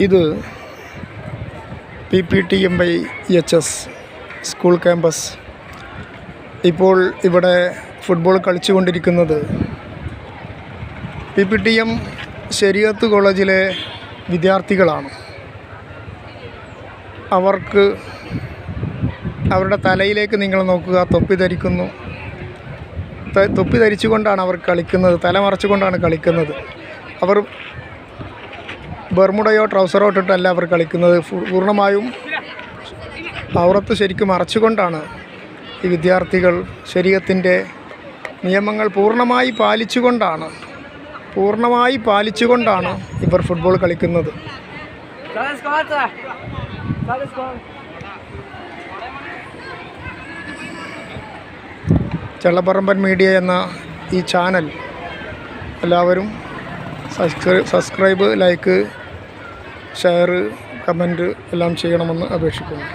ഇത് PPTMYHS school campus. ഇപ്പോൾ ഇവിടെ ഫുട്ബോൾ കളിച്ചുകൊണ്ടിരിക്കുന്നത് PPTM ശരീഅത്ത് കോളേജിലെ വിദ്യാർത്ഥികളാണ്. അവർക്ക് അവരുടെ തലയിലേക്ക് നിങ്ങൾ നോക്കുക, തൊപ്പി ധരിക്കുന്നു. തൊപ്പി ധരിച്ചുകൊണ്ടാണ് അവർ കളിക്കുന്നത്, തലമറച്ചുകൊണ്ടാണ് കളിക്കുന്നത്. അവർ ബർമുടയോ ട്രൗസറോ ഇട്ടിട്ടല്ല അവർ കളിക്കുന്നത്. പൂർണ്ണമായും ഔറത്ത് ശരിക്കും മറച്ചുകൊണ്ടാണ് ഈ വിദ്യാർത്ഥികൾ ശരീഅത്തിൻ്റെ നിയമങ്ങൾ പൂർണ്ണമായി പാലിച്ചുകൊണ്ടാണ് ഇവർ ഫുട്ബോൾ കളിക്കുന്നത്. ചെള്ളപ്പറമ്പൻ മീഡിയ എന്ന ഈ ചാനൽ എല്ലാവരും സബ്സ്ക്രൈബ്, ലൈക്ക്, ഷെയർ, കമൻറ്റ് എല്ലാം ചെയ്യണമെന്ന് അപേക്ഷിക്കുന്നു.